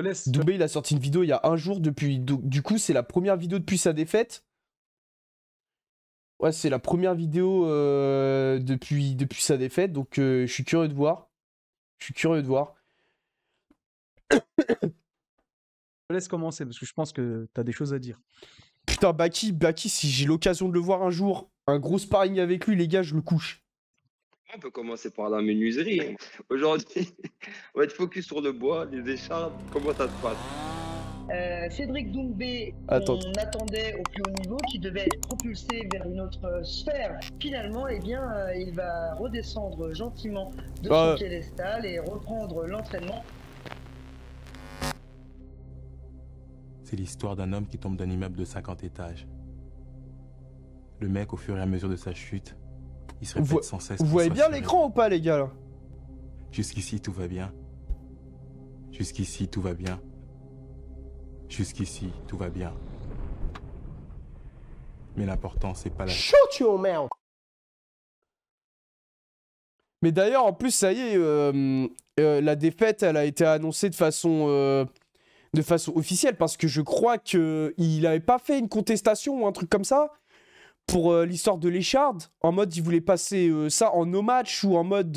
laisse. Doumbé, il a sorti une vidéo il y a un jour depuis. Du coup, c'est la première vidéo depuis sa défaite. Ouais, c'est la première vidéo depuis sa défaite. Donc, je suis curieux de voir. Je suis curieux de voir. Je te laisse commencer parce que je pense que t'as des choses à dire. Putain, Baki, si j'ai l'occasion de le voir un jour, un gros sparring avec lui, les gars, je le couche. On peut commencer par la menuiserie. Aujourd'hui, on va être focus sur le bois, les écharpes. Comment ça se passe? Cédric Doumbé, Attends. on attendait au plus haut niveau, qui devait être propulsé vers une autre sphère. Finalement, eh bien, il va redescendre gentiment de son piédestal et reprendre l'entraînement. C'est l'histoire d'un homme qui tombe d'un immeuble de 50 étages. Le mec, au fur et à mesure de sa chute, il se répète sans cesse. Vous voyez bien l'écran ou pas, les gars, là? Jusqu'ici, tout va bien. Jusqu'ici, tout va bien. Jusqu'ici, tout va bien. Mais l'important, c'est pas la... Shut your mouth! Mais d'ailleurs, en plus, ça y est, la défaite, elle a été annoncée de façon officielle, parce que je crois qu'il n'avait pas fait une contestation ou un truc comme ça pour l'histoire de l'Écharde, en mode il voulait passer ça en no match ou en mode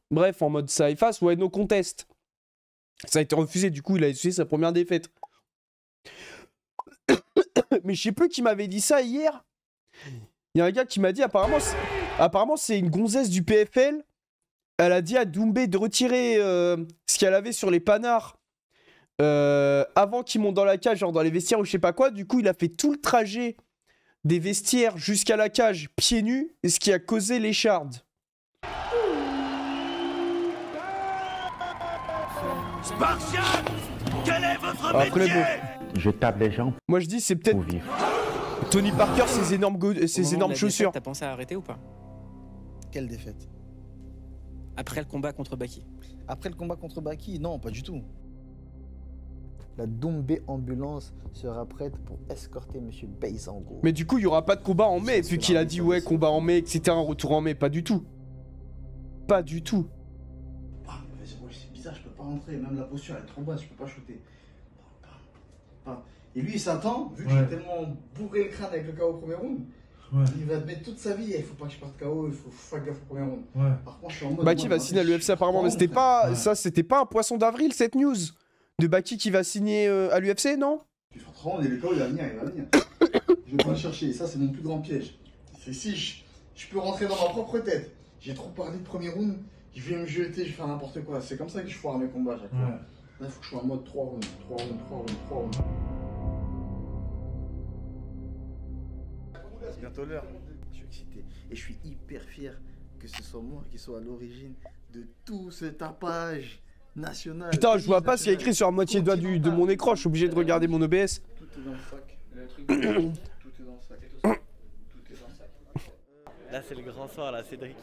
bref, en mode ça efface, ouais, no contest. Ça a été refusé, du coup il a essuyé sa première défaite. Mais je sais plus qui m'avait dit ça hier. Il y a un gars qui m'a dit apparemment c'est une gonzesse du PFL. Elle a dit à Doumbé de retirer ce qu'elle avait sur les panards avant qu'il monte dans la cage, genre dans les vestiaires ou je sais pas quoi. Du coup il a fait tout le trajet des vestiaires jusqu'à la cage pieds nus, ce qui a causé l'écharde. Spartiate, quel est votre métier? Je tape les gens. Moi je dis c'est peut-être Tony Parker, ses énormes chaussures. T'as pensé à arrêter ou pas? Quelle défaite? Après le combat contre Baki. Après le combat contre Baki, non, pas du tout. La Doumbé ambulance sera prête pour escorter Monsieur Beisango. Mais du coup, il n'y aura pas de combat en mai, vu qu'il a dit ouais, combat en mai, etc. Retour en mai, pas du tout. Pas du tout. C'est bizarre, je peux pas rentrer, même la posture elle est trop basse, je peux pas shooter. Et lui il s'attend, vu que j'ai tellement bourré le crâne avec le KO au premier round, il va te mettre toute sa vie, il faut pas que je parte KO, il faut faire gaffe au premier round. Par contre, je suis en mode. Baki va signer à l'UFC apparemment, mais c'était pas. Ça, c'était pas un poisson d'avril cette news de Baki qui va signer à l'UFC, non? Tu fais 30 et le KO il va venir, Je vais pas le chercher, ça c'est mon plus grand piège. C'est si je peux rentrer dans ma propre tête. J'ai trop parlé de premier round, je vais me jeter, je vais faire n'importe quoi. C'est comme ça que je foire mes combats à chaque fois. Là, il faut que je sois en mode 3 rounds, 3 rounds, 3 rounds, 3 rounds. C'est bientôt l'heure. Je suis excité. Et je suis hyper fier que ce soit moi qui soit à l'origine de tout ce tapage national. Putain, je vois pas ce qu'il y a écrit sur la moitié doigt de mon écran, je suis obligé de regarder mon OBS. Tout est dans le sac. Tout est dans le sac. Tout est dans le sac. Là c'est le grand soir, là Cédric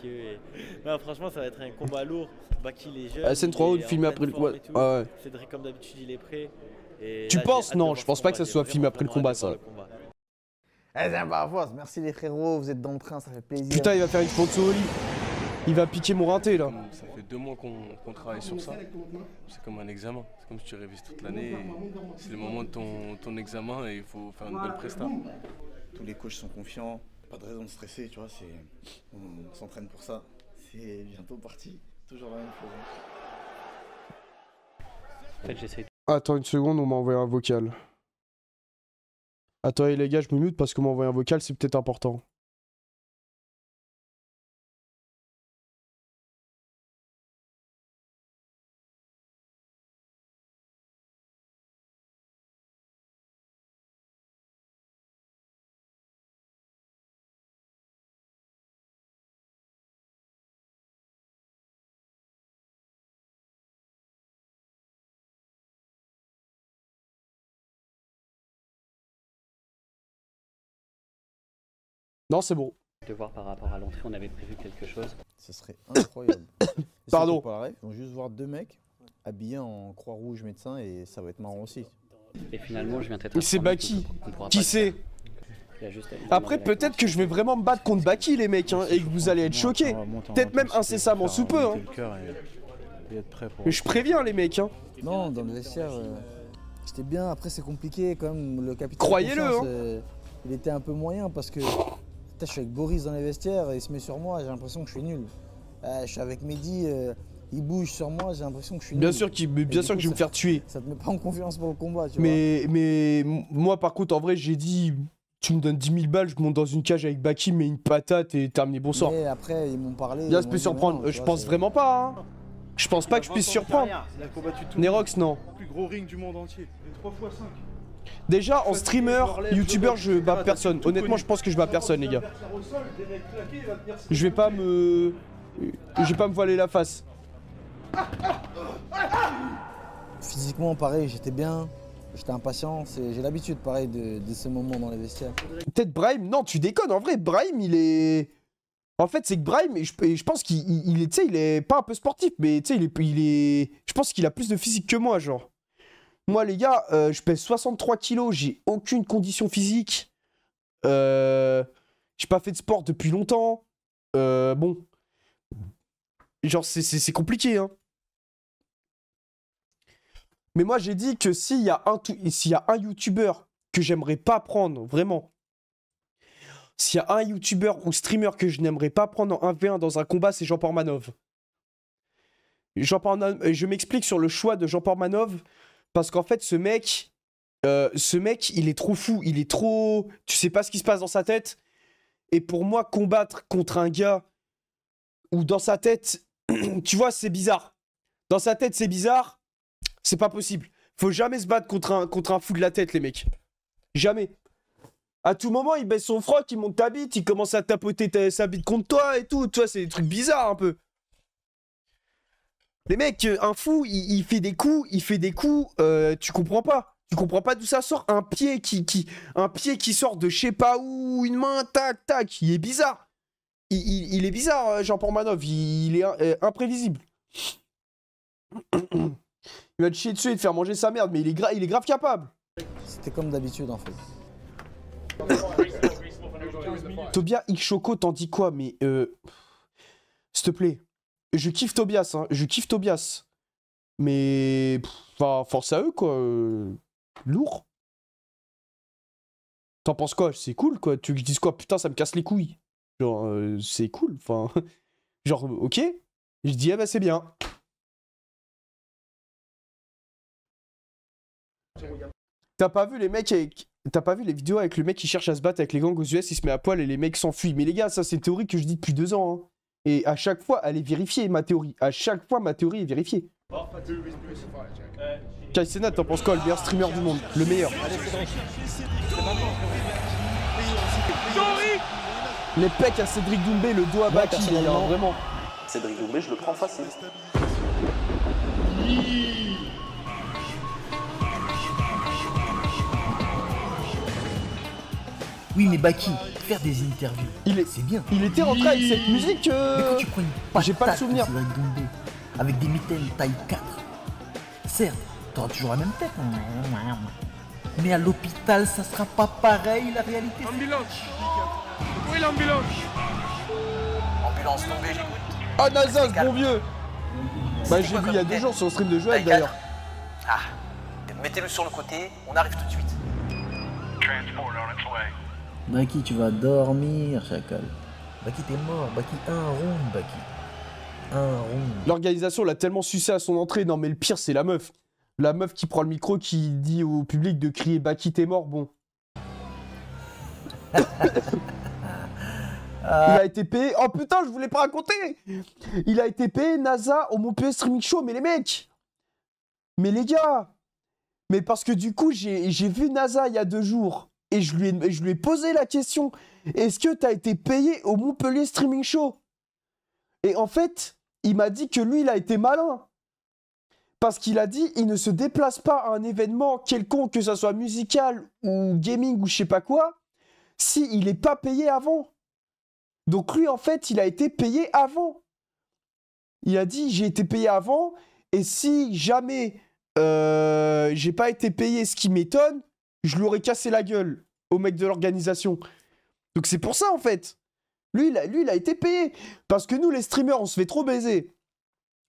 non, franchement ça va être un combat lourd. Baki les jeunes. SN3 Round filmé après le combat. Ah ouais. Cédric comme d'habitude il est prêt. Et tu là, penses? Non, je pense pas que ça soit filmé après le combat ça. Eh bien bah force, merci les frérots, vous êtes dans le train, ça fait plaisir. Putain, il va faire une sponsor. Il va piquer mon rinté là. Ça fait 2 mois qu'on travaille sur ça. C'est comme un examen. C'est comme si tu révises toute l'année. C'est le moment de ton examen et il faut faire une belle presta. Tous les coachs sont confiants. Pas de raison de stresser, tu vois. On s'entraîne pour ça. C'est bientôt parti. Toujours la même chose. En fait, j'essaie. Attends une seconde, on m'a envoyé un vocal. Attends les gars, je me mute parce qu'on m'a envoyé un vocal, c'est peut-être important. Non, c'est bon. De voir par rapport à l'entrée, on avait prévu quelque chose. Ce serait incroyable. Pardon. Ils vont juste voir 2 mecs habillés en Croix-Rouge médecin et ça va être marrant aussi. Et finalement, je viens d'être. C'est Baki. Qui c'est? Après, peut-être que je vais vraiment me battre contre Baki, les mecs, hein, et que vous allez être choqués. Peut-être même incessamment sous peu. Hein. et être prêt pour... Mais je préviens les mecs, hein. Non, dans le vestiaire, j'étais bien. Après, c'est compliqué quand même. Le capitaine. Croyez-le, il était un peu moyen parce que je suis avec Boris dans les vestiaires et il se met sur moi, j'ai l'impression que je suis nul. Je suis avec Mehdi, il bouge sur moi, j'ai l'impression que je suis nul. Bien sûr que je vais me faire tuer. Ça te met pas en confiance pour le combat, tu vois. Mais moi, par contre, en vrai, j'ai dit, tu me donnes 10 000 balles, je monte dans une cage avec Baki, mets une patate et terminé, bonsoir. Mais après, ils m'ont parlé. Là, ça peut surprendre. Je pense vraiment pas, hein. Je pense pas que je puisse surprendre. Il a combattu tout Nerox, non. le plus gros ring du monde entier. 3 x 5. Déjà, en streamer, youtubeur, je bats personne. Honnêtement, je pense que je bats personne, les gars. Je vais pas me voiler la face. Physiquement, pareil, j'étais bien. J'étais impatient. J'ai l'habitude, pareil, de ces moments dans les vestiaires. Peut-être Brahim. Non, tu déconnes. En vrai, Brahim, il est... En fait, c'est que Brahim, et je pense qu'il est, tu sais, il est pas un peu sportif, mais tu sais, il est... Je pense qu'il a plus de physique que moi, genre. Moi, les gars, je pèse 63 kilos, j'ai aucune condition physique. J'ai pas fait de sport depuis longtemps. Bon. Genre, c'est compliqué, hein. Mais moi, j'ai dit que s'il y a un youtubeur que j'aimerais pas prendre, vraiment, s'il y a un youtubeur ou streamer que je n'aimerais pas prendre en 1v1 dans un combat, c'est Jean-Paul Manov. Je m'explique sur le choix de Jean-Paul Manov. Parce qu'en fait, ce mec, il est trop fou, il est trop... Tu sais pas ce qui se passe dans sa tête. Et pour moi, combattre contre un gars où dans sa tête, tu vois, c'est bizarre. Dans sa tête, c'est bizarre, c'est pas possible. Faut jamais se battre contre un fou de la tête, les mecs. Jamais. À tout moment, il baisse son froc, il monte ta bite, il commence à tapoter sa bite contre toi et tout. Tu vois, c'est des trucs bizarres un peu. Les mecs, un fou, il fait des coups, tu comprends pas. Tu comprends pas d'où ça sort. Un pied qui sort de je sais pas où, une main, tac, tac. Il est bizarre. Il est bizarre, Jean-Paul Manov. Il est imprévisible. Il va te chier dessus et te faire manger sa merde, mais il est grave capable. C'était comme d'habitude, en fait. Tobias X Choco, t'en dis quoi? Mais s'il te plaît. Je kiffe Tobias, hein. Je kiffe Tobias. Mais... Enfin, force à eux, quoi. Lourd. T'en penses quoi? C'est cool, quoi. Tu veux que je dise quoi? Putain, ça me casse les couilles. Genre, c'est cool. Enfin... Genre, ok. Je dis, ah bah c'est bien. T'as pas vu les mecs avec... T'as pas vu les vidéos avec le mec qui cherche à se battre avec les gangs aux US, il se met à poil et les mecs s'enfuient. Mais les gars, ça c'est une théorie que je dis depuis 2 ans, hein. Et à chaque fois, elle est vérifiée, ma théorie. À chaque fois, ma théorie est vérifiée. Kai Cenat, t'en penses quoi? Le meilleur streamer du monde. Le meilleur. Les pecs à Cédric Doumbé, le dos à Baki, vraiment. Cédric Doumbé, je le prends facile. Oui, mais Baki, faire des interviews, c'est bien. Il était rentré avec cette musique. Mais quand tu prends une patate, j'ai pas le souvenir. Avec des mitaines taille 4, certes, t'auras toujours la même tête. Mais à l'hôpital, ça sera pas pareil, la réalité. Ambulance. Où est l'ambulance? Ambulance tombée, j'écoute. Ah, NASA, ce bon vieux. Bah, j'ai vu il y a 2 jours sur le stream de Joël d'ailleurs. Ah, mettez-le sur le côté, on arrive tout de suite. Baki, tu vas dormir, chacal. Baki, t'es mort. Baki, un round, Baki. Un round. L'organisation l'a tellement sucé à son entrée. Non, mais le pire, c'est la meuf. La meuf qui prend le micro, qui dit au public de crier Baki, t'es mort. Bon. Il a été payé. Oh putain, je voulais pas raconter. Il a été payé, NASA, au Montpellier Streaming Show. Mais les mecs. Mais les gars. Mais parce que du coup, j'ai vu NASA il y a 2 jours. Et je lui ai posé la question, est-ce que t'as été payé au Montpellier Streaming Show? Et en fait, il m'a dit que lui, il a été malin. Parce qu'il a dit, il ne se déplace pas à un événement quelconque, que ça soit musical ou gaming ou je sais pas quoi, si il n'est pas payé avant. Donc lui, en fait, il a été payé avant. Il a dit, j'ai été payé avant, et si jamais j'ai pas été payé, ce qui m'étonne, je lui aurais cassé la gueule au mec de l'organisation. Donc c'est pour ça, en fait. Lui, il a été payé. Parce que nous, les streamers, on se fait trop baiser.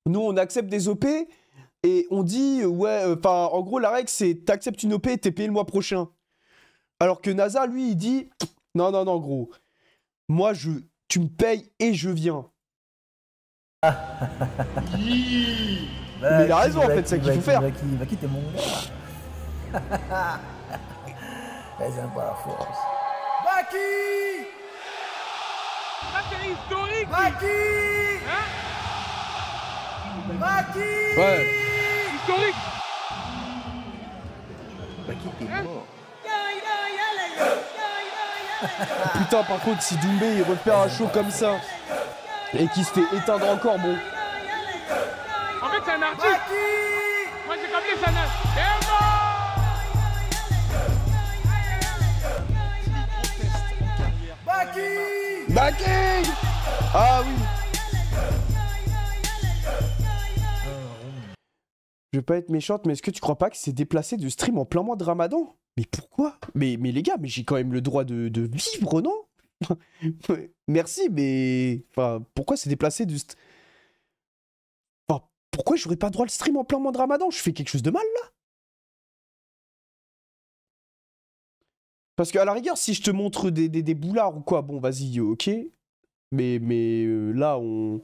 Nous, on accepte des OP et on dit, ouais, enfin, en gros, la règle, c'est t'acceptes une OP et t'es payé le mois prochain. Alors que NASA, lui, il dit, non, non, non, gros. Moi, tu me payes et je viens. Mais il a raison, en fait, c'est ça qu'il faut faire. Baki, t'es mon gars. Ils aiment pas la force. Baki! Ça c'est historique! Baki! Hein? Baki! Ouais. Historique! Baki, t'es mort. Putain, par contre, si Doumbé il repère un show comme ça et qu'il se fait éteindre encore, bon. En fait, c'est un artiste! Moi j'ai capté, c'est un artiste! Baki! Ah oui! Je vais pas être méchante, mais est-ce que tu crois pas que c'est déplacé de stream en plein mois de Ramadan? Mais pourquoi? Mais les gars, mais j'ai quand même le droit de vivre, non? Merci, mais... Enfin, pourquoi c'est déplacé de... Enfin, pourquoi j'aurais pas le droit de stream en plein mois de Ramadan? Je fais quelque chose de mal, là? Parce qu'à la rigueur, si je te montre des boulards ou quoi, bon, vas-y, ok. Mais là, on...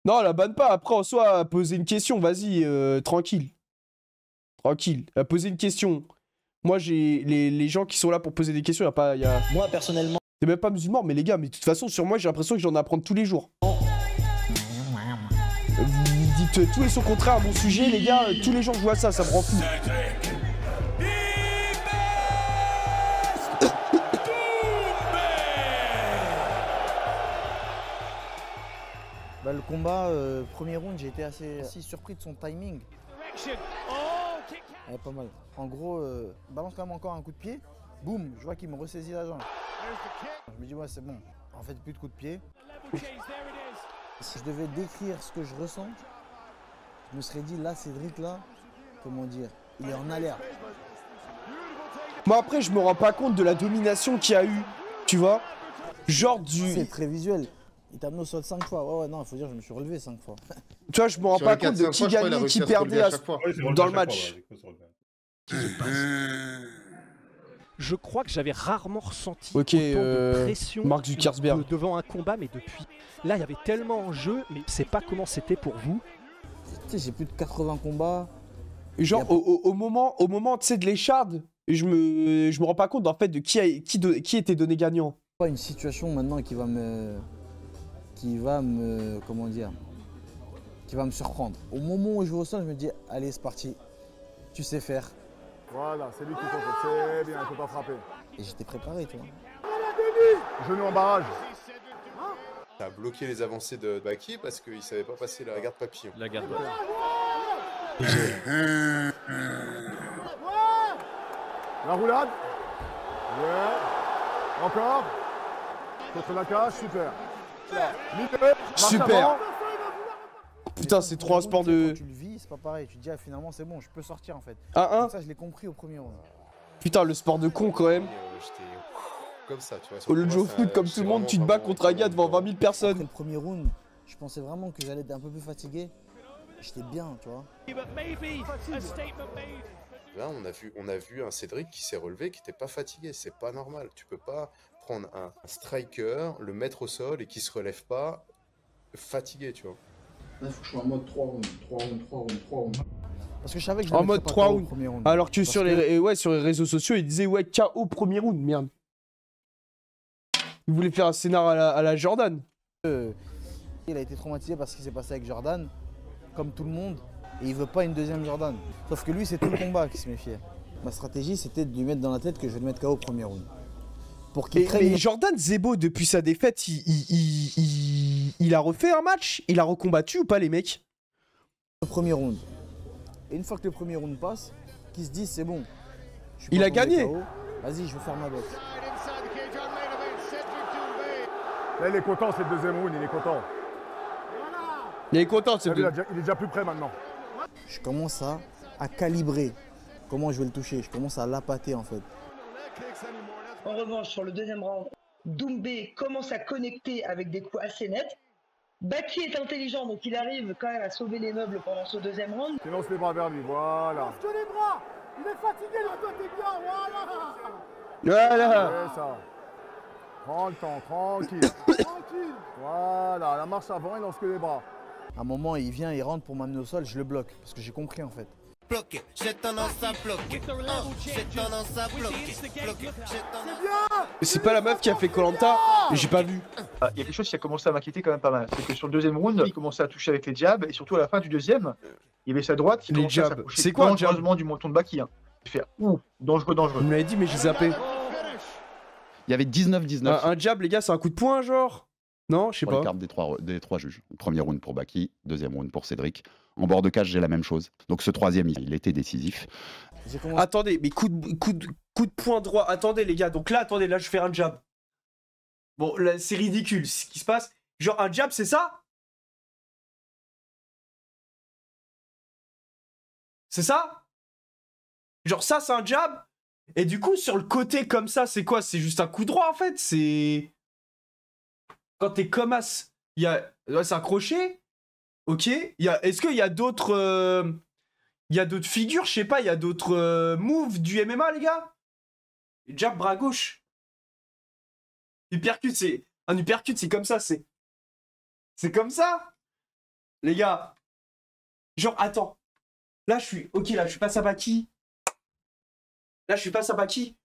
Non, la banne pas. Après, en soi, poser une question, vas-y, tranquille. Tranquille. Poser une question. Moi, j'ai les gens qui sont là pour poser des questions, y a... Moi, personnellement... C'est même pas musulman, mais les gars, mais de toute façon, sur moi, j'ai l'impression que j'en apprends tous les jours. Vous dites tout et son contraire à mon sujet, les gars, tous les jours, je vois ça me rend fou. Bah, le combat, premier round, j'ai été assez surpris de son timing. Ouais, pas mal. En gros, balance quand même encore un coup de pied. Boum, je vois qu'il me ressaisit la jambe. Je me dis, ouais, c'est bon. En fait, plus de coup de pied. Si je devais décrire ce que je ressens, je me serais dit, là, Cédric, là, comment dire, il est en alerte. Moi, après, je me rends pas compte de la domination qu'il y a eu, tu vois. Genre du... C'est très visuel. Il t'a amené au sol 5 fois. Ouais, non, il faut dire, je me suis relevé 5 fois. Tu vois, je me rends pas compte de qui gagnait, qui perdait dans le match. Je crois que j'avais rarement ressenti autant de pression Mark Zuckerberg. devant un combat, mais depuis. Là, il y avait tellement en jeu, mais je sais pas comment c'était pour vous. Tu sais, j'ai plus de 80 combats. Genre, au moment tu sais, de l'écharde, je me rends pas compte en fait de qui était donné gagnant. Pas une situation maintenant qui va me comment dire, qui va me surprendre. Au moment où je vais au sol, je me dis, allez, c'est parti, tu sais faire. Voilà, c'est lui qui faut, c'est bien, il faut pas frapper. Et j'étais préparé, tu vois. Genou en barrage. Ça a bloqué les avancées de Baki parce qu'il savait pas passer la garde papillon. La garde La roulade. Ouais. Encore. Contre la cage, super. Super. Putain, c'est trop un sport de... Quand tu le vis, c'est pas pareil. Tu te dis, ah, finalement, c'est bon, je peux sortir en fait. Ah, ça, je l'ai compris au premier round. Putain, le sport de con quand même. J'étais comme ça, tu vois. Au lieu de jouer au foot comme tout le monde, tu te bats contre un gars devant 20 000 personnes. Après le premier round, je pensais vraiment que j'allais être un peu plus fatigué. J'étais bien, tu vois. Là, on a vu un Cédric qui s'est relevé, qui n'était pas fatigué. C'est pas normal. Tu peux pas prendre un striker, le mettre au sol et qui se relève pas fatigué, tu vois. Là, il faut que je sois en mode 3 rounds, 3 rounds. Parce que je savais que en mode 3 rounds. Alors que sur les réseaux sociaux, ils disaient ouais, KO premier round, merde. Ils voulaient faire un scénar à la Jordan. Il a été traumatisé par ce qui s'est passé avec Jordan, comme tout le monde, et il veut pas une deuxième Jordan. Sauf que lui, c'est tout le combat qui se méfiait. Ma stratégie, c'était de lui mettre dans la tête que je vais le mettre KO au premier round. Pour qu'il mais Jordan Zebo, depuis sa défaite, il a refait un match? Il a recombattu ou pas, les mecs? Le premier round. Et une fois que le premier round passe, qu'ils se disent c'est bon. Il a gagné. Vas-y, je vais faire ma boxe. Là, il est content, c'est le deuxième round, il est content. Il est content, c'est il est déjà plus près maintenant. Je commence à calibrer comment je vais le toucher. Je commence à l'appâter en fait. En revanche, sur le deuxième round, Doumbé commence à connecter avec des coups assez nets. Baki est intelligent, donc il arrive quand même à sauver les meubles pendant ce deuxième round. Tu lances les bras vers lui, voilà. Lance les bras. Il est fatigué, le toi t'es bien, voilà. Voilà. C'est ça. Prends le temps, tranquille. Tranquille. Voilà, la marche avant, il lance que les bras. À un moment, il vient, il rentre pour m'amener au sol, je le bloque. Parce que j'ai compris en fait. Bloqué, j'ai tendance à bloquer. J'ai tendance à bloquer. C'est pas la meuf qui a fait Koh-Lanta, mais j'ai pas vu. Il y a quelque chose qui a commencé à m'inquiéter quand même pas mal. C'est que sur le deuxième round, il commençait à toucher avec les jabs et surtout à la fin du deuxième, il y avait sa droite qui Les commençait à jabs. s'approcher C'est quoi un jab? dangereusement du menton de Baki. Hein. Il fait ouh, dangereux, dangereux. Vous me l'avez dit, mais j'ai zappé. Il y avait 19-19. Un jab, les gars, c'est un coup de poing, genre? Non, je sais Pour les pas. cartes des trois juges. Premier round pour Baki, deuxième round pour Cédric. En bord de cage, j'ai la même chose. Donc ce troisième, il était décisif. Attendez, mais coup de poing droit. Attendez, les gars. Donc là, attendez, là, je fais un jab. Bon, là, c'est ridicule ce qui se passe. Genre, un jab, c'est ça? C'est ça? Genre, ça, c'est un jab? Et du coup, sur le côté comme ça, c'est quoi? C'est juste un coup droit, en fait. C'est... Quand t'es comme as, il y a... Ouais, c'est un crochet. Ok. Est-ce qu'il y a d'autres... Il y a d'autres figures, je sais pas, il y a d'autres moves du MMA, les gars? Jab, bras gauche. Uppercut, c'est... Un uppercut, c'est comme ça, c'est... C'est comme ça? Les gars. Genre, attends. Là, je suis... Ok, là, je suis pas Sabaki. Là, je suis pas Sabaki.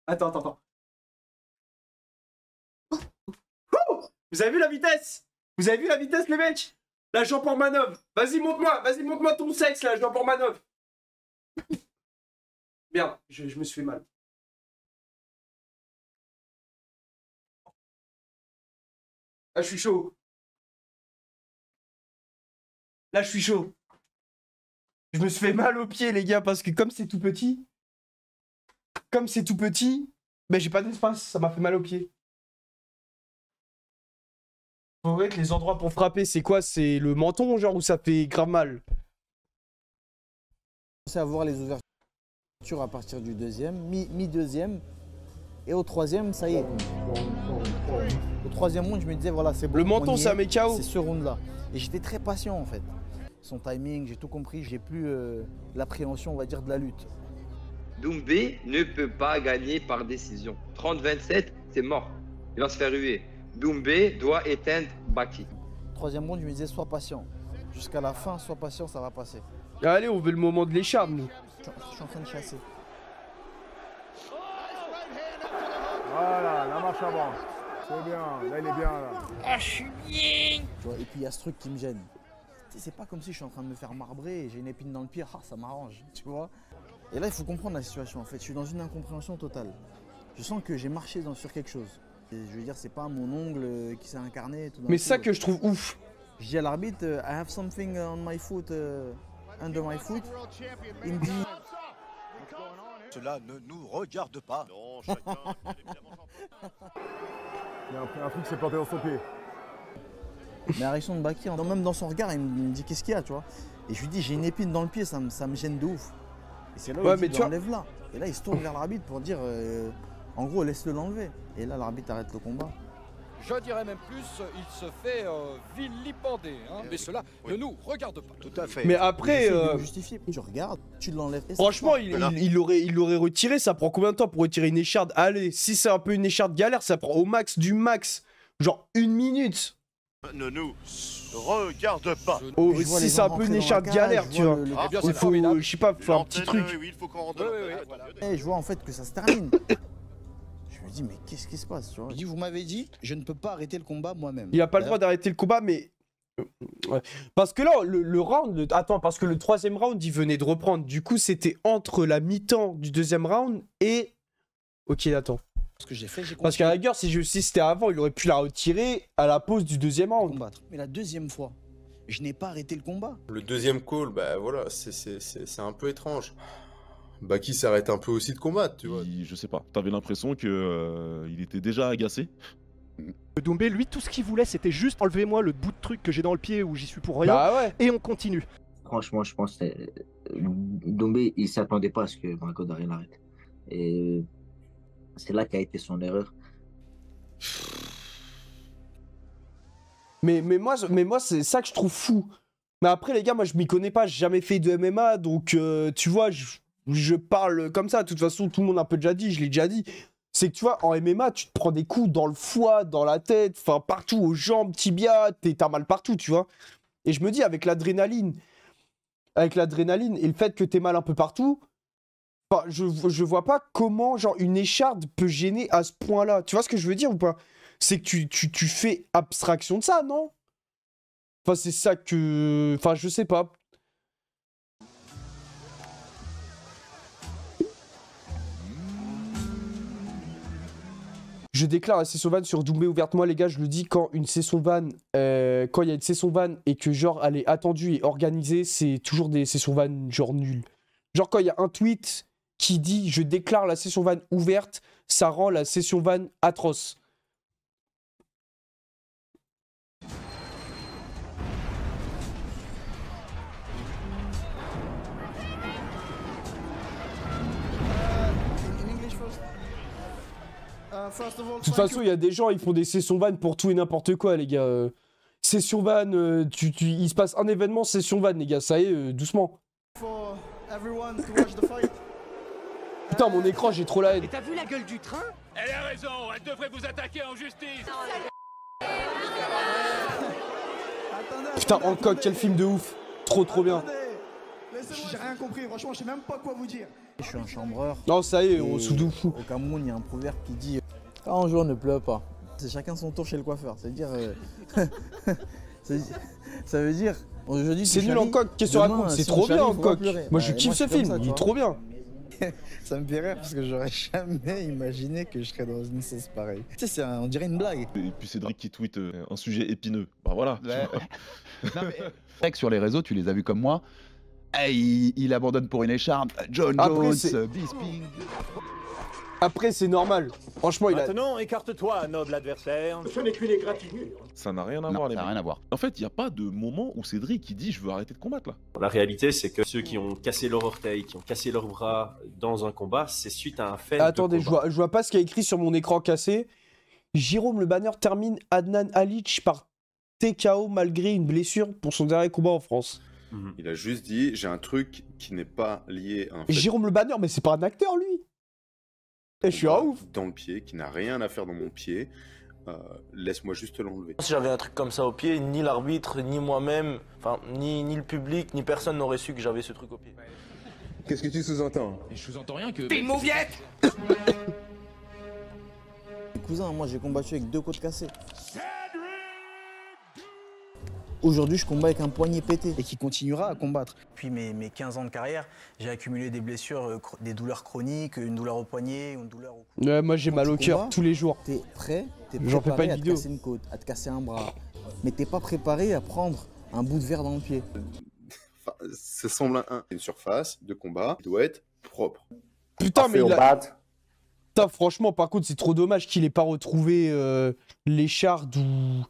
Attends. Vous avez vu la vitesse? Vous avez vu la vitesse, les mecs? Là, Jean Portmanov. Vas-y, montre-moi ton sexe, là, Jean Portmanov. Merde, je me suis fait mal. Là, je suis chaud. Là, je suis chaud. Je me suis fait mal aux pieds, les gars, parce que comme c'est tout petit, ben j'ai pas d'espace, ça m'a fait mal aux pieds. Faut vrai que les endroits pour frapper, c'est quoi? C'est le menton, genre, où ça fait grave mal? J'ai commencé à voir les ouvertures à partir du deuxième, mi-deuxième. Et au troisième, ça y est. Au troisième round, je me disais, voilà, c'est bon. Le menton, ça met KO. C'est ce round-là. Et j'étais très patient, en fait. Son timing, j'ai tout compris. J'ai plus l'appréhension, on va dire, de la lutte. Doumbé ne peut pas gagner par décision. 30-27, c'est mort. Il va se faire ruer. Doumbé doit éteindre Baki. Troisième round, je me disais, sois patient. Jusqu'à la fin, sois patient, ça va passer. Allez, on veut le moment de l'écharpe, nous. Je suis en train de chasser. Voilà, la marche avant. C'est bien, là il est bien là. Ah, je suis bien. Tu vois, et puis il y a ce truc qui me gêne. Tu sais, c'est pas comme si je suis en train de me faire marbrer et j'ai une épine dans le pied, ça m'arrange, tu vois. Et là, il faut comprendre la situation en fait. Je suis dans une incompréhension totale. Je sens que j'ai marché sur quelque chose. Et je veux dire, c'est pas mon ongle qui s'est incarné. Tout Mais ça que je trouve ouf. Je dis à l'arbitre, I have something on my foot, under my foot. Il me dit. Cela ne nous regarde pas. Non, chacun. Il y a un truc qui s'est planté dans son pied. Mais la réaction de Baki, même dans son regard, il me dit qu'est-ce qu'il y a, tu vois. Et je lui dis, j'ai une épine dans le pied, ça me gêne de ouf. Et c'est là où il dit, enlève là. Et là, il se tourne vers l'arbitre pour dire, en gros, laisse-le l'enlever. Et là, l'arbitre arrête le combat. Je dirais même plus, il se fait vilipender, hein, mais cela ne nous regarde pas. Tout à fait. Mais après, justifié. Tu regardes, tu l'enlèves. Franchement, il aurait retiré. Ça prend combien de temps pour retirer une écharde? Allez, si c'est un peu une écharde galère, ça prend au max du max, genre 1 minute. Ne nous regarde pas. Oh, si c'est un peu une écharde galère, tu vois. Il faut, je sais pas, faire un petit truc. Oui, il faut qu'on rentre. Et je vois en fait que ça se termine. Je me dis, mais qu'est-ce qui se passe, tu vois? Je dis, vous m'avez dit, je ne peux pas arrêter le combat moi-même. Il a pas le droit d'arrêter le combat, mais... Ouais. Parce que là, le round... Attends, parce que le troisième round, il venait de reprendre. Du coup, c'était entre la mi-temps du deuxième round et... Ok, attends. Ce que j'ai fait, j'ai parce qu'à la rigueur, si c'était avant, il aurait pu la retirer à la pause du deuxième round. Combattre. Mais la deuxième fois, je n'ai pas arrêté le combat. Le deuxième call, bah voilà, c'est un peu étrange. Baki s'arrête un peu aussi de combattre, tu vois. Je sais pas, t'avais l'impression que il était déjà agacé. Doumbé, lui, tout ce qu'il voulait, c'était juste enlevez-moi le bout de truc que j'ai dans le pied où j'y suis pour rien, et on continue. Franchement, je pense que Doumbé, il s'attendait pas à ce que Marco Darien arrête. Et c'est là qu'a été son erreur. Mais moi c'est ça que je trouve fou. Mais après, les gars, moi, je m'y connais pas. J'ai jamais fait de MMA. Donc, tu vois, je parle comme ça. De toute façon, tout le monde a un peu déjà dit. Je l'ai déjà dit. C'est que, tu vois, en MMA, tu te prends des coups dans le foie, dans la tête, enfin, partout, aux jambes, tibia. T'as mal partout, tu vois. Et je me dis, avec l'adrénaline et le fait que t'aies mal un peu partout, enfin, je vois pas comment, genre, une écharde peut gêner à ce point-là. Tu vois ce que je veux dire ou pas? C'est que tu fais abstraction de ça, non? Enfin, c'est ça que... Enfin, je sais pas. Je déclare la session van sur Doumbé ouverte. Moi, les gars, je le dis, quand une session van... quand il y a une session van et que, genre, elle est attendue et organisée, c'est toujours des sessions van, genre, nulles. Genre, quand il y a un tweet qui dit « Je déclare la session van ouverte », ça rend la session van atroce. De toute façon, il y a des gens, ils font des sessions van pour tout et n'importe quoi, les gars. Session van, il se passe un événement, session van, les gars, ça y est, doucement. Putain, mon écran, j'ai trop la haine. Et t'as vu la gueule du train? Elle a raison, elle devrait vous attaquer en justice. Putain, Hancock, quel film de ouf. Trop bien. J'ai rien compris, franchement, je sais même pas quoi vous dire. Je suis un chambreur. Non, ça y est, on se doute fou. Au Cameroun, il y a un proverbe qui dit quand un jour ne pleut pas. C'est chacun son tour chez le coiffeur. C'est-à-dire. ça veut dire. C'est nul Hancock, qu'est-ce que tu racontes? C'est trop bien Hancock. Moi, je kiffe ce film, il est trop bien. Ça me fait rire parce que j'aurais jamais imaginé que je serais dans une sauce pareille. Tu sais, on dirait une blague. Et puis Cédric qui tweet un sujet épineux. Bah voilà. Ouais. Non, mais... C'est vrai que sur les réseaux, tu les as vus comme moi. Hey, il abandonne pour une écharpe. John Jones, Bisping. Après, c'est normal. Franchement, Maintenant, écarte-toi, noble adversaire. Ce n'est qu'une égratignure. Ça n'a rien à voir, les mecs. Ça n'a rien à voir. En fait, il n'y a pas de moment où Cédric il dit je veux arrêter de combattre là. La réalité, c'est que ceux qui ont cassé leur orteil, qui ont cassé leur bras dans un combat, c'est suite à un fait. Attendez, je vois pas ce qu'il y a écrit sur mon écran cassé. Jérôme Le Banner termine Adnan Alic par TKO malgré une blessure pour son dernier combat en France. Il a juste dit j'ai un truc qui n'est pas lié à un fait. Jérôme Le Banner, mais c'est pas un acteur lui. Et je suis un ouf. Dans le pied, qui n'a rien à faire dans mon pied. Laisse-moi juste l'enlever. Si j'avais un truc comme ça au pied, ni l'arbitre, ni moi-même, enfin ni le public, ni personne n'aurait su que j'avais ce truc au pied. Qu'est-ce que tu sous-entends? Je sous-entends rien que... T'es une mauviette. Cousin, moi j'ai combattu avec 2 côtes cassées. Aujourd'hui, je combats avec un poignet pété et qui continuera à combattre. Depuis mes 15 ans de carrière, j'ai accumulé des blessures, des douleurs chroniques, une douleur au poignet, une douleur au cou. Ouais, moi j'ai mal au cœur tous les jours. T'es prêt, j'en fais pas une vidéo. À te casser une côte, à te casser un bras, mais t'es pas préparé à prendre un bout de verre dans le pied. Enfin, ça semble une surface de combat qui doit être propre. Putain, mais Putain, franchement, par contre, c'est trop dommage qu'il ait pas retrouvé l'écharde ou...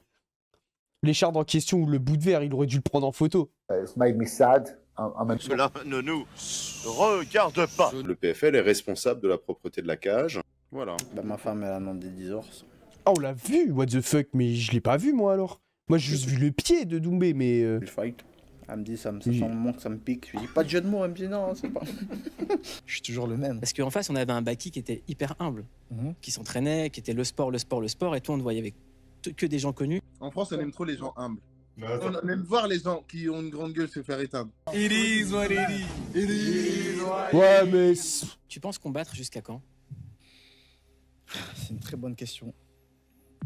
L'écharde en question ou le bout de verre, il aurait dû le prendre en photo. Cela ne nous regarde pas. Le PFL est responsable de la propreté de la cage. Voilà. Bah, ma femme, elle a demandé des divorces. Ah, on l'a vu, what the fuck, mais je l'ai pas vu moi alors. Moi j'ai juste vu le pied de Doumbé, mais... Le fight. Elle me dit, ça me manque, ça me pique. Je lui dis, pas de jeu de mots, elle me dit, non, c'est pas... Je suis toujours le même. Parce qu'en face, on avait un Baki qui était hyper humble, qui s'entraînait, qui était le sport, et tout, on ne voyait avec que des gens connus. En France, on aime trop les gens humbles. On aime voir les gens qui ont une grande gueule se faire éteindre. It is what it is. Ouais, mais... Tu penses combattre jusqu'à quand? C'est une très bonne question.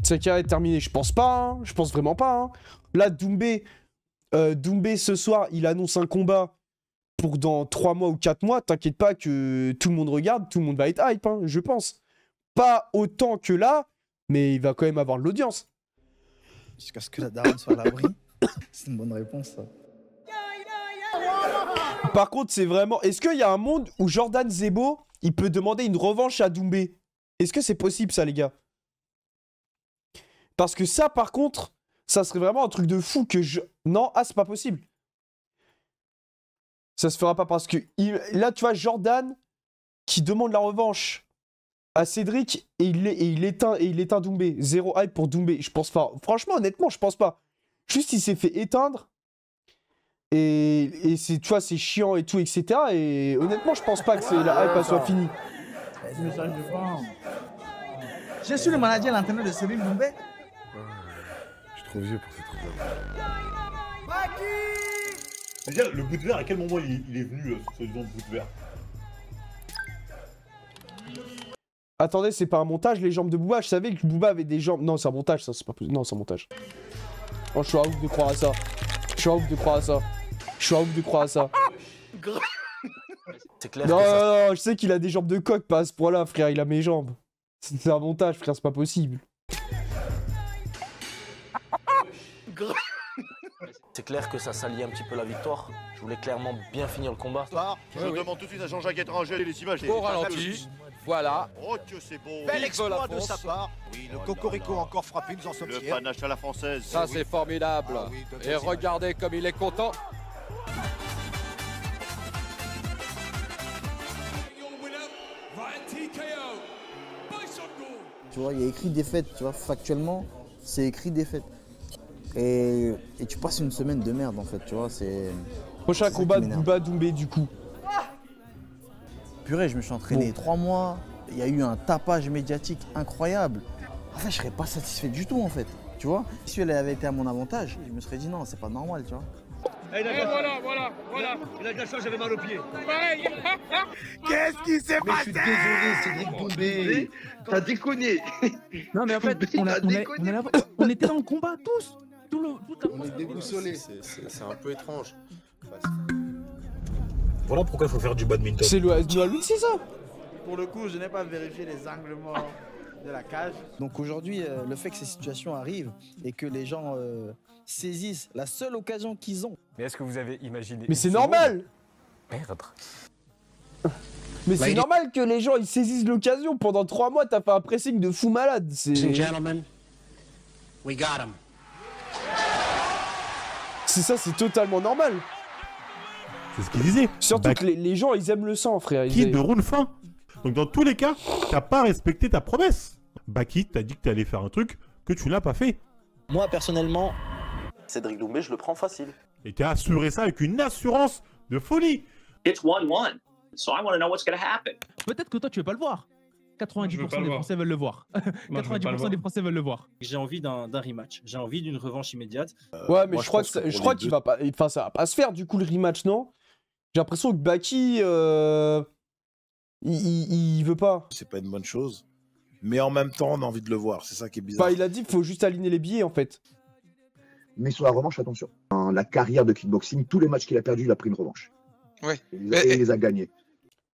Sa carrière est terminée, je pense pas, hein. Je pense vraiment pas. Hein. Là, Doumbé, ce soir, il annonce un combat pour dans 3 mois ou 4 mois. T'inquiète pas que tout le monde regarde, tout le monde va être hype, hein, je pense. Pas autant que là, mais il va quand même avoir de l'audience. Jusqu'à ce que la daronne soit à l'abri. C'est une bonne réponse, ça. Par contre, c'est vraiment... Est-ce qu'il y a un monde où Jordan Zebo, il peut demander une revanche à Doumbé? Est-ce que c'est possible, ça, les gars? Parce que ça, par contre, ça serait vraiment un truc de fou que je... Non, c'est pas possible. Ça se fera pas parce que... Là, tu vois, Jordan qui demande la revanche à Cédric et il éteint Doumbé. Zéro hype pour Doumbé. Je pense pas. Franchement, honnêtement, je pense pas. Juste, il s'est fait éteindre. Et c'est, tu vois, c'est chiant et tout, etc. Et honnêtement, je pense pas que la hype soit finie. J'ai su le manager et l'entraîneur de Cédric Doumbé. Je suis trop vieux pour cette truc-là. Déjà, le bout de verre, à quel moment il est venu, ce soi-disant bout de verre? Attendez, c'est pas un montage, les jambes de Booba. Je savais que Booba avait des jambes. Non, c'est un montage, ça, c'est pas possible. Non, c'est un montage. Oh, je suis à ouf de croire à ça. Je suis à ouf de croire à ça. Je suis à ouf de croire à ça. C'est clair. Non, non, je sais qu'il a des jambes de coq, pas à ce point-là, frère. Il a mes jambes. C'est un montage, frère, c'est pas possible. C'est clair que ça s'allie un petit peu la victoire. Je voulais clairement bien finir le combat. Je demande tout de suite à Jean-Jacques Étranger les images. Au ralenti. Voilà. Oh que c'est beau. Bel exploit de sa part. Oui, le Cocorico encore frappé, nous en sommes fiers. Le panache à la française. Ça, c'est formidable. Ah, oui, et regardez comme il est content. Tu vois, il y a écrit défaite, tu vois, factuellement, c'est écrit défaite. Et tu passes une semaine de merde, en fait, tu vois, c'est... Prochain combat de Booba Doumbé, du coup. Purée, je me suis entraîné 3 mois, il y a eu un tapage médiatique incroyable. En fait, je serais pas satisfait du tout, en fait, tu vois. Si elle avait été à mon avantage, je me serais dit non, c'est pas normal, tu vois. Et voilà. Il a de la chance, j'avais mal au pied. Pareil. Qu'est-ce qui s'est passé? Je suis désolé, Cédric Doumbé. T'as déconné. Non, mais en fait, on était dans le combat tous. On est déboussolés, c'est un peu étrange. Voilà pourquoi il faut faire du badminton. C'est lui, c'est ça. Pour le coup, je n'ai pas vérifié les angles morts de la cage. Donc aujourd'hui, le fait que ces situations arrivent et que les gens saisissent la seule occasion qu'ils ont. Mais est-ce que vous avez imaginé... Mais c'est normal. Merde. Mais c'est normal que les gens ils saisissent l'occasion. Pendant 3 mois, t'as fait un pressing de fou malade. C'est ça, c'est totalement normal. C'est ce qu'il disait. Surtout que les gens, ils aiment le sang, frère. Baki de round fin. Donc dans tous les cas, t'as pas respecté ta promesse. Baki t'a dit que t'allais faire un truc que tu n'as pas fait. Moi, personnellement, Cédric Doumbé, je le prends facile. Et t'as assuré ça avec une assurance de folie. It's 1-1, so I want to know what's going to happen. Peut-être que toi, tu veux pas le voir. 90% des Français veulent le voir. 90% des Français veulent le voir. J'ai envie d'un rematch. J'ai envie d'une revanche immédiate. Ouais, mais je crois qu'il va pas. Enfin, ça va pas se faire du coup le rematch, non? J'ai l'impression que Baki, il veut pas. C'est pas une bonne chose. Mais en même temps, on a envie de le voir. C'est ça qui est bizarre. Bah, il a dit qu'il faut juste aligner les billets en fait. Mais sur la revanche, attention. Dans la carrière de kickboxing, tous les matchs qu'il a perdus, il a pris une revanche. Ouais. Et il les a gagnés.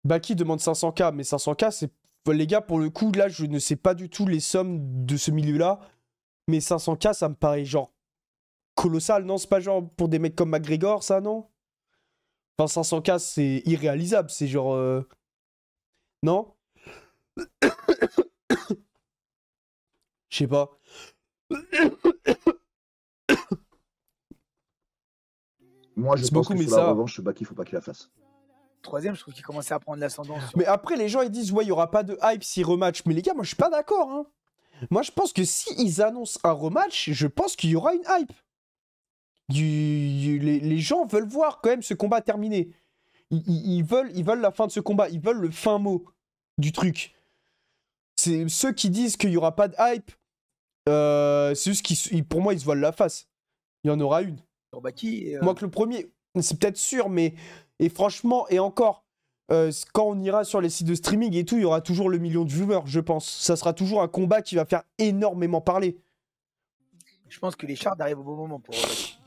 Baki demande 500K, mais 500K, c'est. Les gars, pour le coup, là, je ne sais pas du tout les sommes de ce milieu-là. Mais 500K, ça me paraît genre colossal. Non, c'est pas genre pour des mecs comme McGregor, ça, non? Enfin, 500K, c'est irréalisable. C'est genre. Non? Je sais pas. Moi, je pense que sur la revanche, Baki, il faut pas qu'il la fasse. Troisième, je trouve qu'il commençait à prendre l'ascendance. Mais après, les gens, ils disent, ouais, il n'y aura pas de hype s'ils rematch. Mais les gars, moi, je suis pas d'accord. Hein. Moi, je pense que s'ils annoncent un rematch, je pense qu'il y aura une hype. Les gens veulent voir quand même ce combat terminé. Ils veulent la fin de ce combat. Ils veulent le fin mot du truc. C'est ceux qui disent qu'il n'y aura pas de hype. C'est juste qu'ils, pour moi, ils se voilent la face. Il y en aura une. Moi, que le premier, c'est peut-être sûr, mais... Et franchement, et encore, quand on ira sur les sites de streaming et tout, il y aura toujours le million de viewers, je pense. Ça sera toujours un combat qui va faire énormément parler. Je pense que les charts arrivent au bon moment pour eux.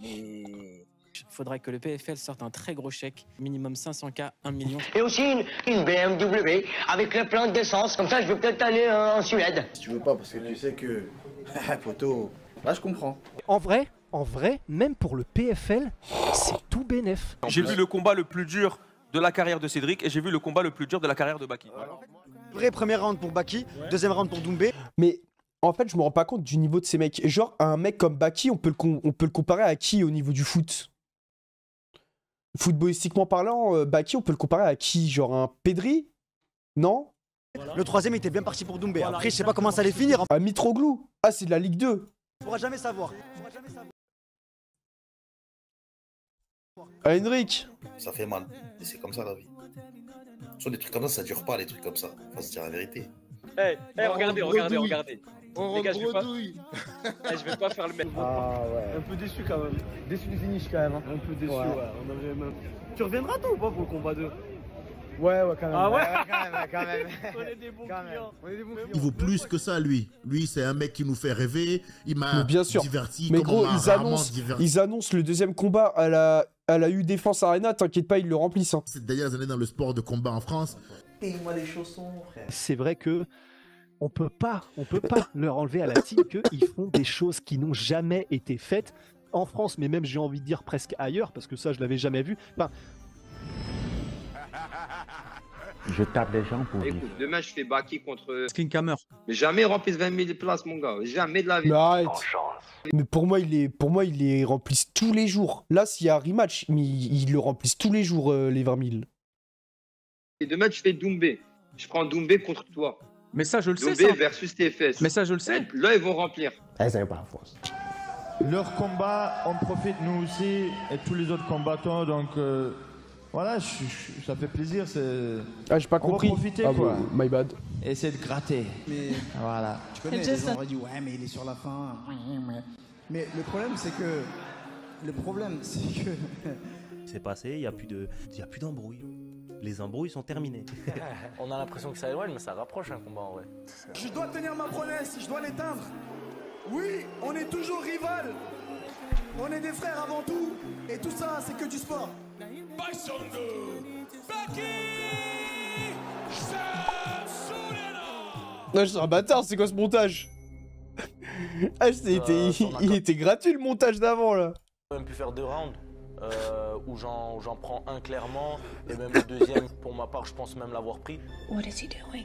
Mais... Il faudrait que le PFL sorte un très gros chèque, minimum 500K, 1 million. Et aussi une BMW avec le plein d'essence, comme ça je vais peut-être aller en Suède. Si tu veux pas, parce que tu sais que... Poto, là je comprends. En vrai, même pour le PFL, c'est tout bénef. J'ai vu le combat le plus dur de la carrière de Cédric et j'ai vu le combat le plus dur de la carrière de Baki. Vrai premier round pour Baki, deuxième round pour Doumbé. Mais en fait, je me rends pas compte du niveau de ces mecs. Genre, un mec comme Baki, on peut le comparer à qui au niveau du foot? Footballistiquement parlant, Baki, on peut le comparer à qui? Genre un Pedri? Non? Le troisième était bien parti pour Doumbé. Après, je sais pas comment ça allait finir. Un Mitroglou? Ah, c'est de la Ligue 2. On pourra jamais savoir. Ah, Henrik. Ça fait mal. Et c'est comme ça la vie. Sur des trucs comme ça dure pas, les trucs comme ça. Faut se dire la vérité. Regardez. On Les gars, bredouille. je vais pas faire le mec. Ah ouais. Un peu déçu quand même. Déçu du finish quand même. Un peu déçu, ouais. On avait même... Tu reviendras toi ou pas pour le combat 2? Ouais, quand même. Ah ouais, quand même. On est des bons clients. Il vaut plus que ça, lui. Lui, c'est un mec qui nous fait rêver. Il m'a diverti. Mais gros, ils annoncent le deuxième combat à la U Défense Arena. T'inquiète pas, ils le remplissent. Hein. Ces dernières années dans le sport de combat en France. Paye-moi les chaussons, frère. C'est vrai que on peut pas leur enlever à la team qu'ils font des choses qui n'ont jamais été faites en France, mais même j'ai envie de dire presque ailleurs, parce que ça je l'avais jamais vu. Enfin, je tape les gens pour écoute, demain je fais Baki contre Skinkammer. Mais jamais ils remplissent 20 000 places, mon gars. Jamais de la vie. Mais arrête. Mais pour moi, ils les remplissent tous les jours. Là, s'il y a un rematch, mais ils le remplissent tous les jours, les 20 000. Et demain, tu fais Doumbé. Je prends Doumbé contre toi. Mais ça, je le sais. Doumbé versus TFS. Mais ça, je le sais. Là, ils vont remplir. C'est pas la force. Leur combat, on profite nous aussi et tous les autres combattants. Donc voilà, ça fait plaisir. Ah, j'ai pas compris. On va profiter, quoi. My bad. Essayer de gratter. Mais voilà. Tu connais, les gens auraient dit ouais, mais il est sur la fin. Mais le problème, c'est que C'est passé, il y a plus d'embrouille. Les embrouilles sont terminées. On a l'impression que ça éloigne, mais ça rapproche un combat en vrai. Je dois tenir ma promesse, je dois l'éteindre. Oui, on est toujours rival. On est des frères avant tout. Et tout ça, c'est que du sport. Non, je suis un bâtard, c'est quoi ce montage? Ah, il était gratuit le montage d'avant là. On aurait pu faire 2 rounds. Où j'en prends un clairement, et même le deuxième, pour ma part, je pense même l'avoir pris. What is he doing?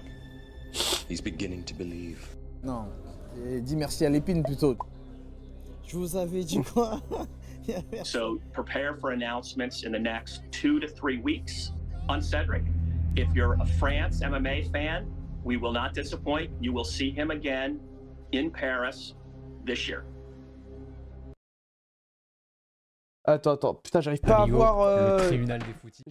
He's beginning to believe. Non, dis merci à l'épine plutôt. Je vous avais dit quoi? So prepare for announcements in the next 2 to 3 weeks on Cedric. If you're a France MMA fan, we will not disappoint. You will see him again in Paris this year. Attends, putain, j'arrive pas à voir... Le tribunal des footies.